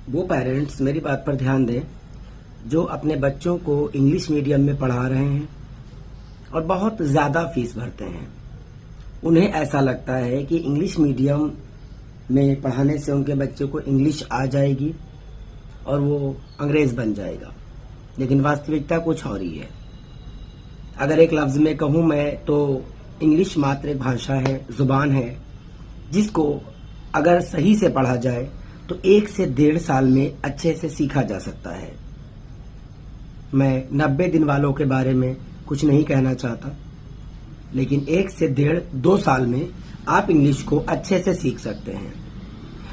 वो पेरेंट्स मेरी बात पर ध्यान दें जो अपने बच्चों को इंग्लिश मीडियम में पढ़ा रहे हैं और बहुत ज़्यादा फीस भरते हैं। उन्हें ऐसा लगता है कि इंग्लिश मीडियम में पढ़ाने से उनके बच्चे को इंग्लिश आ जाएगी और वो अंग्रेज बन जाएगा, लेकिन वास्तविकता कुछ और ही है। अगर एक लफ्ज में कहूं मैं तो इंग्लिश मात्र एक भाषा है, जुबान है, जिसको अगर सही से पढ़ा जाए तो 1 से 1.5 साल में अच्छे से सीखा जा सकता है। मैं 90 दिन वालों के बारे में कुछ नहीं कहना चाहता, लेकिन 1 से 1.5-2 साल में आप इंग्लिश को अच्छे से सीख सकते हैं।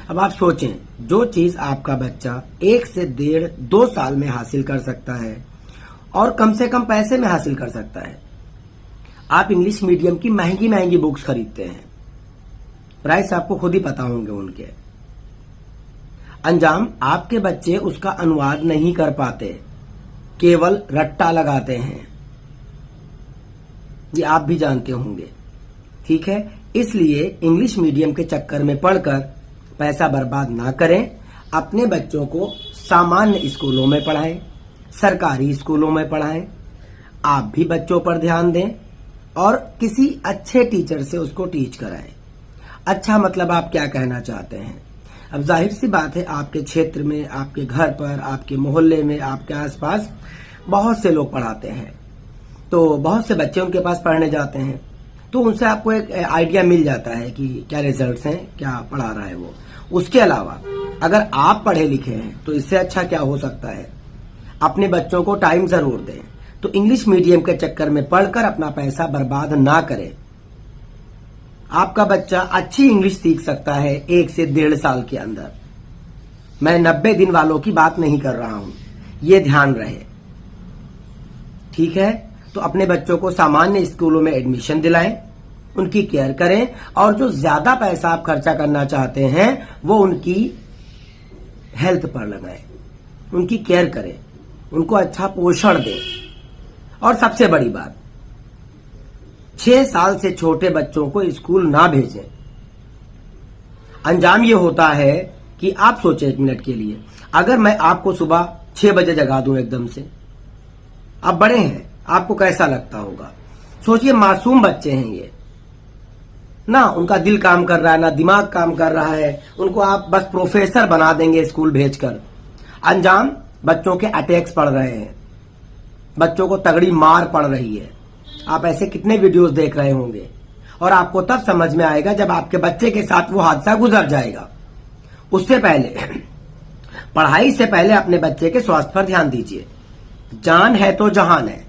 अब आप सोचें, जो चीज आपका बच्चा 1 से 1.5-2 साल में हासिल कर सकता है और कम से कम पैसे में हासिल कर सकता है। आप इंग्लिश मीडियम की महंगी महंगी बुक्स खरीदते हैं, प्राइस आपको खुद ही पता होंगे उनके। अंजाम आपके बच्चे उसका अनुवाद नहीं कर पाते, केवल रट्टा लगाते हैं, ये आप भी जानते होंगे। ठीक है, इसलिए इंग्लिश मीडियम के चक्कर में पढ़कर पैसा बर्बाद ना करें। अपने बच्चों को सामान्य स्कूलों में पढ़ाएं, सरकारी स्कूलों में पढ़ाएं। आप भी बच्चों पर ध्यान दें और किसी अच्छे टीचर से उसको टीच कराएं। अच्छा मतलब आप क्या कहना चाहते हैं? अब जाहिर सी बात है, आपके क्षेत्र में, आपके घर पर, आपके मोहल्ले में, आपके आसपास बहुत से लोग पढ़ाते हैं, तो बहुत से बच्चे उनके पास पढ़ने जाते हैं, तो उनसे आपको एक आइडिया मिल जाता है कि क्या रिजल्ट्स हैं, क्या पढ़ा रहा है वो। उसके अलावा अगर आप पढ़े लिखे हैं तो इससे अच्छा क्या हो सकता है? अपने बच्चों को टाइम जरूर दें। तो इंग्लिश मीडियम के चक्कर में पढ़कर अपना पैसा बर्बाद ना करें। आपका बच्चा अच्छी इंग्लिश सीख सकता है 1 से 1.5 साल के अंदर। मैं 90 दिन वालों की बात नहीं कर रहा हूं, ये ध्यान रहे। ठीक है, तो अपने बच्चों को सामान्य स्कूलों में एडमिशन दिलाएं, उनकी केयर करें, और जो ज्यादा पैसा आप खर्चा करना चाहते हैं वो उनकी हेल्थ पर लगाएं, उनकी केयर करें, उनको अच्छा पोषण दें। और सबसे बड़ी बात, 6 साल से छोटे बच्चों को स्कूल ना भेजें। अंजाम ये होता है कि आप सोचें 1 मिनट के लिए, अगर मैं आपको सुबह 6 बजे जगा दूं एकदम से, आप बड़े हैं, आपको कैसा लगता होगा? सोचिए, मासूम बच्चे हैं ये ना, उनका दिल काम कर रहा है ना दिमाग काम कर रहा है, उनको आप बस प्रोफेसर बना देंगे स्कूल भेजकर। अंजाम बच्चों के अटैक्स पड़ रहे हैं, बच्चों को तगड़ी मार पड़ रही है। आप ऐसे कितने वीडियोस देख रहे होंगे, और आपको तब समझ में आएगा जब आपके बच्चे के साथ वो हादसा गुजर जाएगा। उससे पहले, पढ़ाई से पहले अपने बच्चे के स्वास्थ्य पर ध्यान दीजिए। जान है तो जहान है।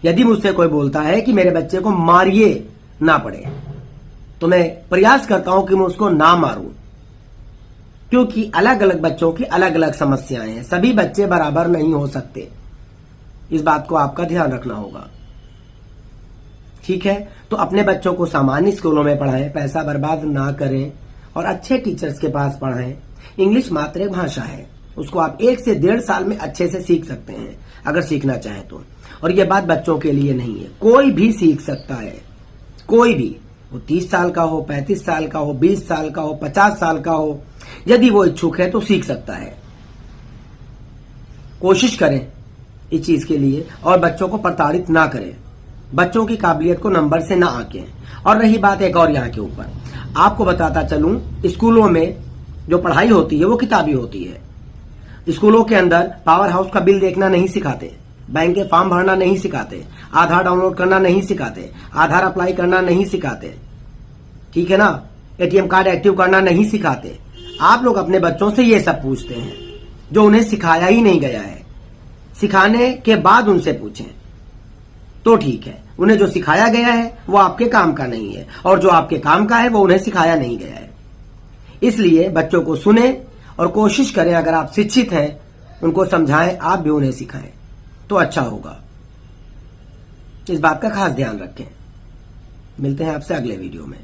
यदि मुझसे कोई बोलता है कि मेरे बच्चे को मारिए ना पड़े, तो मैं प्रयास करता हूं कि मैं उसको ना मारूं, क्योंकि अलग अलग बच्चों की अलग अलग समस्याएं हैं, सभी बच्चे बराबर नहीं हो सकते। इस बात को आपका ध्यान रखना होगा। ठीक है, तो अपने बच्चों को सामान्य स्कूलों में पढ़ाएं, पैसा बर्बाद ना करें और अच्छे टीचर्स के पास पढ़ाएं। इंग्लिश मात्र एक भाषा है, उसको आप 1 से 1.5 साल में अच्छे से सीख सकते हैं अगर सीखना चाहें तो। और यह बात बच्चों के लिए नहीं है, कोई भी सीख सकता है, कोई भी, वो 30 साल का हो, 35 साल का हो, 20 साल का हो, 50 साल का हो, यदि वो इच्छुक है तो सीख सकता है। कोशिश करें इस चीज के लिए और बच्चों को प्रताड़ित ना करें, बच्चों की काबिलियत को नंबर से ना आंकें। और रही बात एक और यहाँ के ऊपर, आपको बताता चलूं, स्कूलों में जो पढ़ाई होती है वो किताबी होती है। स्कूलों के अंदर पावर हाउस का बिल देखना नहीं सिखाते, बैंक के फॉर्म भरना नहीं सिखाते, आधार डाउनलोड करना नहीं सिखाते, आधार अप्लाई करना नहीं सिखाते, ठीक है ना, एटीएम कार्ड एक्टिव करना नहीं सिखाते। आप लोग अपने बच्चों से ये सब पूछते हैं जो उन्हें सिखाया ही नहीं गया है। सिखाने के बाद उनसे पूछें तो ठीक है, उन्हें जो सिखाया गया है वो आपके काम का नहीं है, और जो आपके काम का है वो उन्हें सिखाया नहीं गया है। इसलिए बच्चों को सुने और कोशिश करें, अगर आप शिक्षित हैं उनको समझाएं, आप भी उन्हें सिखाएं तो अच्छा होगा। इस बात का खास ध्यान रखें। मिलते हैं आपसे अगले वीडियो में।